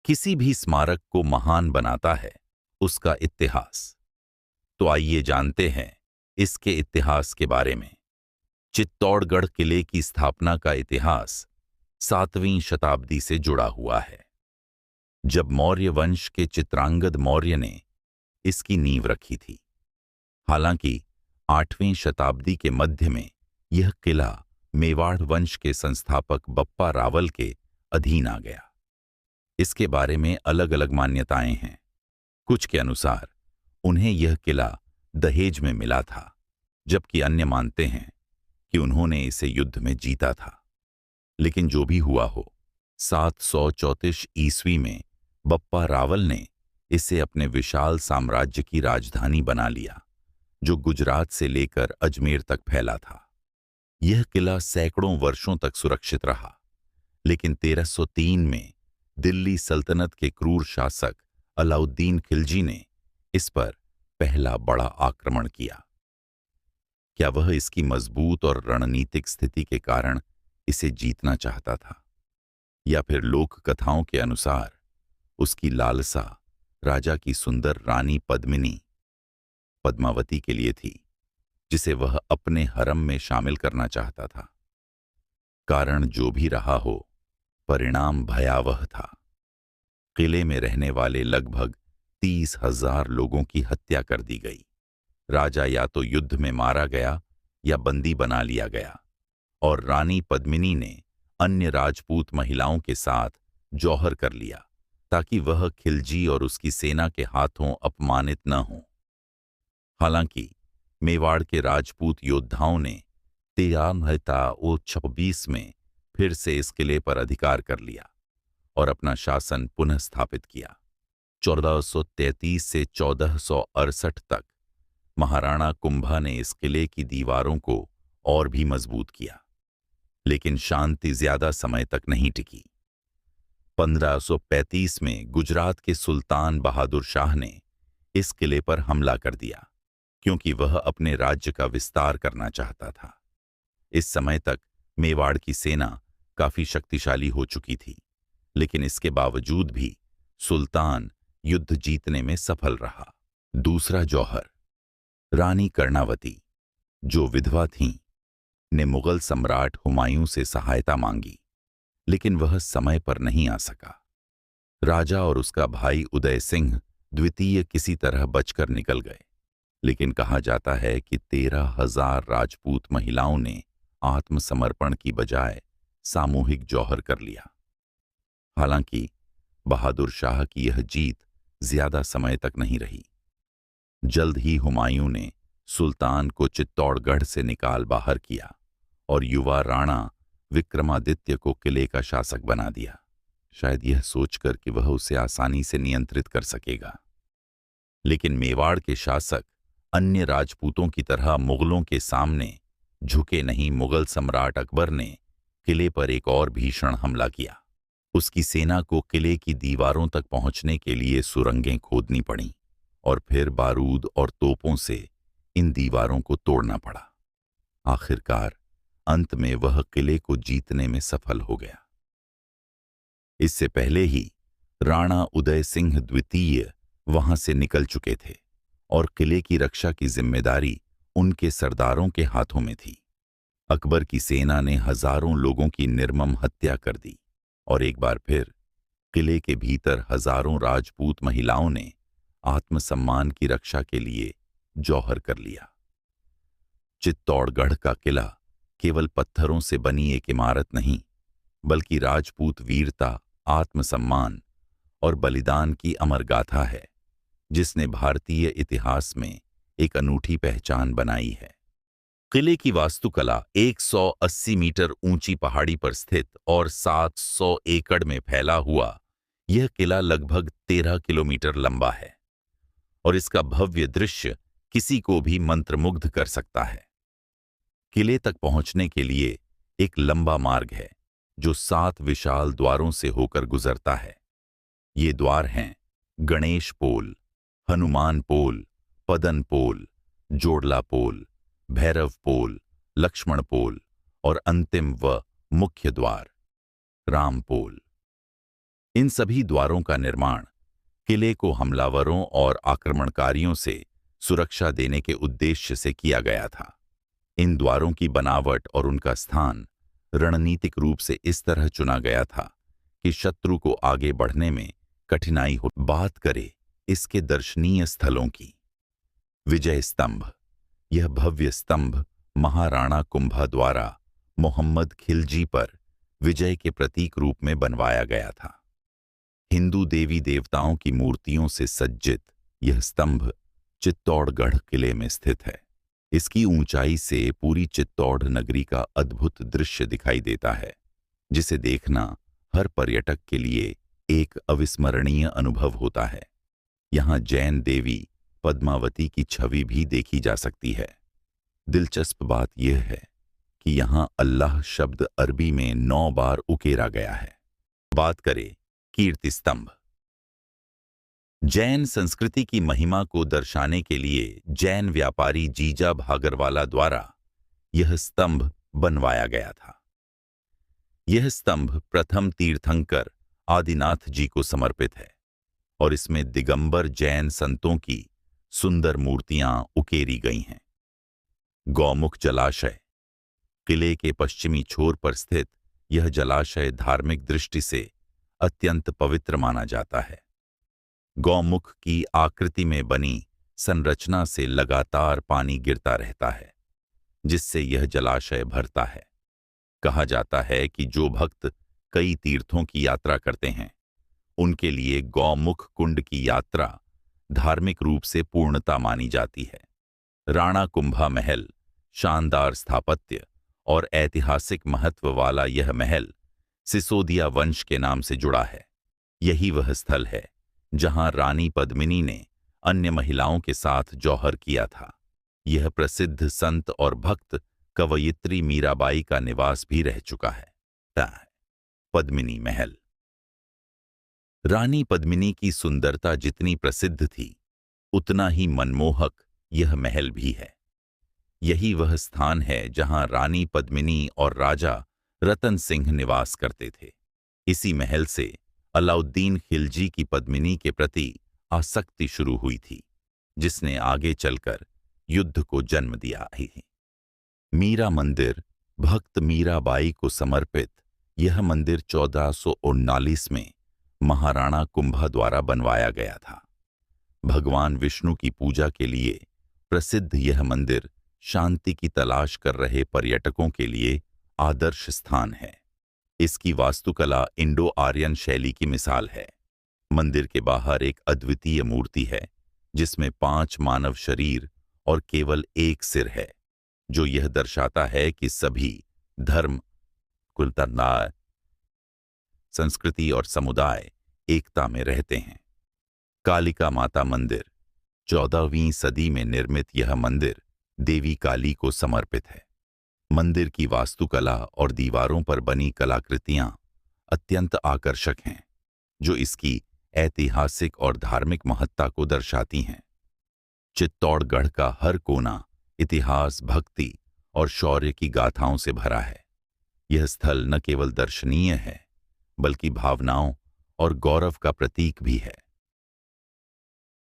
किसी भी स्मारक को महान बनाता है उसका इतिहास। तो आइए जानते हैं इसके इतिहास के बारे में। चित्तौड़गढ़ किले की स्थापना का इतिहास 7वीं शताब्दी से जुड़ा हुआ है, जब मौर्य वंश के चित्रांगद मौर्य ने इसकी नींव रखी थी। हालांकि 8वीं शताब्दी के मध्य में यह किला मेवाड़ वंश के संस्थापक बप्पा रावल के अधीन आ गया। इसके बारे में अलग अलग मान्यताएं हैं। कुछ के अनुसार उन्हें यह किला दहेज में मिला था, जबकि अन्य मानते हैं कि उन्होंने इसे युद्ध में जीता था। लेकिन जो भी हुआ हो, 734 ईस्वी में बप्पा रावल ने इसे अपने विशाल साम्राज्य की राजधानी बना लिया, जो गुजरात से लेकर अजमेर तक फैला था। यह किला सैकड़ों वर्षों तक सुरक्षित रहा, लेकिन 1303 में दिल्ली सल्तनत के क्रूर शासक अलाउद्दीन खिलजी ने इस पर पहला बड़ा आक्रमण किया। क्या वह इसकी मजबूत और रणनीतिक स्थिति के कारण इसे जीतना चाहता था, या फिर लोक कथाओं के अनुसार उसकी लालसा राजा की सुंदर रानी पद्मावती के लिए थी, जिसे वह अपने हरम में शामिल करना चाहता था। कारण जो भी रहा हो, परिणाम भयावह था। किले में रहने वाले लगभग 30,000 लोगों की हत्या कर दी गई। राजा या तो युद्ध में मारा गया या बंदी बना लिया गया, और रानी पद्मिनी ने अन्य राजपूत महिलाओं के साथ जौहर कर लिया, ताकि वह खिलजी और उसकी सेना के हाथों अपमानित न हो। हालांकि मेवाड़ के राजपूत योद्धाओं ने 1326 में फिर से इस किले पर अधिकार कर लिया और अपना शासन पुनः स्थापित किया। 1433 से 1468 तक महाराणा कुंभा ने इस किले की दीवारों को और भी मजबूत किया, लेकिन शांति ज्यादा समय तक नहीं टिकी। 1535 में गुजरात के सुल्तान बहादुर शाह ने इस किले पर हमला कर दिया, क्योंकि वह अपने राज्य का विस्तार करना चाहता था। इस समय तक मेवाड़ की सेना काफी शक्तिशाली हो चुकी थी, लेकिन इसके बावजूद भी सुल्तान युद्ध जीतने में सफल रहा। दूसरा जौहर। रानी कर्णावती, जो विधवा थीं, ने मुगल सम्राट हुमायूं से सहायता मांगी, लेकिन वह समय पर नहीं आ सका। राजा और उसका भाई उदय सिंह द्वितीय किसी तरह बचकर निकल गए, लेकिन कहा जाता है कि 13,000 राजपूत महिलाओं ने आत्मसमर्पण की बजाय सामूहिक जौहर कर लिया। हालांकि बहादुर शाह की यह जीत ज्यादा समय तक नहीं रही। जल्द ही हुमायूं ने सुल्तान को चित्तौड़गढ़ से निकाल बाहर किया और युवा राणा विक्रमादित्य को किले का शासक बना दिया, शायद यह सोचकर कि वह उसे आसानी से नियंत्रित कर सकेगा। लेकिन मेवाड़ के शासक अन्य राजपूतों की तरह मुगलों के सामने झुके नहीं। मुगल सम्राट अकबर ने किले पर एक और भीषण हमला किया। उसकी सेना को किले की दीवारों तक पहुंचने के लिए सुरंगें खोदनी पड़ीं, और फिर बारूद और तोपों से इन दीवारों को तोड़ना पड़ा। आखिरकार अंत में वह किले को जीतने में सफल हो गया। इससे पहले ही राणा उदय सिंह द्वितीय वहां से निकल चुके थे और किले की रक्षा की जिम्मेदारी उनके सरदारों के हाथों में थी। अकबर की सेना ने हजारों लोगों की निर्मम हत्या कर दी, और एक बार फिर किले के भीतर हजारों राजपूत महिलाओं ने आत्मसम्मान की रक्षा के लिए जौहर कर लिया। चित्तौड़गढ़ का किला केवल पत्थरों से बनी एक इमारत नहीं, बल्कि राजपूत वीरता, आत्मसम्मान और बलिदान की अमर गाथा है, जिसने भारतीय इतिहास में एक अनूठी पहचान बनाई है। किले की वास्तुकला 180 मीटर ऊंची पहाड़ी पर स्थित और 700 एकड़ में फैला हुआ यह किला लगभग 13 किलोमीटर लंबा है, और इसका भव्य दृश्य किसी को भी मंत्रमुग्ध कर सकता है। किले तक पहुंचने के लिए एक लंबा मार्ग है, जो 7 विशाल द्वारों से होकर गुजरता है। ये द्वार हैं गणेश पोल, हनुमान पोल, पदन पोल, जोड़ला पोल, भैरव पोल, लक्ष्मण पोल और अंतिम व मुख्य द्वार राम पोल। इन सभी द्वारों का निर्माण किले को हमलावरों और आक्रमणकारियों से सुरक्षा देने के उद्देश्य से किया गया था। इन द्वारों की बनावट और उनका स्थान रणनीतिक रूप से इस तरह चुना गया था कि शत्रु को आगे बढ़ने में कठिनाई हो। बात करें इसके दर्शनीय स्थलों की। विजय स्तंभ। यह भव्य स्तंभ महाराणा कुंभा द्वारा मोहम्मद खिलजी पर विजय के प्रतीक रूप में बनवाया गया था। हिंदू देवी देवताओं की मूर्तियों से सज्जित यह स्तंभ चित्तौड़गढ़ किले में स्थित है। इसकी ऊंचाई से पूरी चित्तौड़ नगरी का अद्भुत दृश्य दिखाई देता है, जिसे देखना हर पर्यटक के लिए एक अविस्मरणीय अनुभव होता है। यहाँ जैन देवी पद्मावती की छवि भी देखी जा सकती है। दिलचस्प बात यह है कि यहाँ अल्लाह शब्द अरबी में 9 बार उकेरा गया है। बात करें कीर्ति स्तंभ। जैन संस्कृति की महिमा को दर्शाने के लिए जैन व्यापारी जीजा भागरवाला द्वारा यह स्तंभ बनवाया गया था। यह स्तंभ प्रथम तीर्थंकर आदिनाथ जी को समर्पित है और इसमें दिगंबर जैन संतों की सुंदर मूर्तियां उकेरी गई हैं। गौमुख जलाशय। किले के पश्चिमी छोर पर स्थित यह जलाशय धार्मिक दृष्टि से अत्यंत पवित्र माना जाता है। गौमुख की आकृति में बनी संरचना से लगातार पानी गिरता रहता है, जिससे यह जलाशय भरता है। कहा जाता है कि जो भक्त कई तीर्थों की यात्रा करते हैं, उनके लिए गौमुख कुंड की यात्रा धार्मिक रूप से पूर्णता मानी जाती है। राणा कुंभा महल। शानदार स्थापत्य और ऐतिहासिक महत्व वाला यह महल सिसोदिया वंश के नाम से जुड़ा है। यही वह स्थल है जहां रानी पद्मिनी ने अन्य महिलाओं के साथ जौहर किया था। यह प्रसिद्ध संत और भक्त कवयित्री मीराबाई का निवास भी रह चुका है। पद्मिनी महल। रानी पद्मिनी की सुंदरता जितनी प्रसिद्ध थी, उतना ही मनमोहक यह महल भी है। यही वह स्थान है जहां रानी पद्मिनी और राजा रतन सिंह निवास करते थे। इसी महल से अलाउद्दीन खिलजी की पद्मिनी के प्रति आसक्ति शुरू हुई थी, जिसने आगे चलकर युद्ध को जन्म दिया ही। मीरा मंदिर। भक्त मीराबाई को समर्पित यह मंदिर 1439 में महाराणा कुंभा द्वारा बनवाया गया था। भगवान विष्णु की पूजा के लिए प्रसिद्ध यह मंदिर शांति की तलाश कर रहे पर्यटकों के लिए आदर्श स्थान है। इसकी वास्तुकला इंडो आर्यन शैली की मिसाल है। मंदिर के बाहर एक अद्वितीय मूर्ति है, जिसमें 5 मानव शरीर और केवल एक सिर है, जो यह दर्शाता है कि सभी धर्म, कुलतरनाय, संस्कृति और समुदाय एकता में रहते हैं। कालिका माता मंदिर। 14वीं सदी में निर्मित यह मंदिर देवी काली को समर्पित है। मंदिर की वास्तुकला और दीवारों पर बनी कलाकृतियां अत्यंत आकर्षक हैं, जो इसकी ऐतिहासिक और धार्मिक महत्ता को दर्शाती हैं। चित्तौड़गढ़ का हर कोना इतिहास, भक्ति और शौर्य की गाथाओं से भरा है। यह स्थल न केवल दर्शनीय है, बल्कि भावनाओं और गौरव का प्रतीक भी है।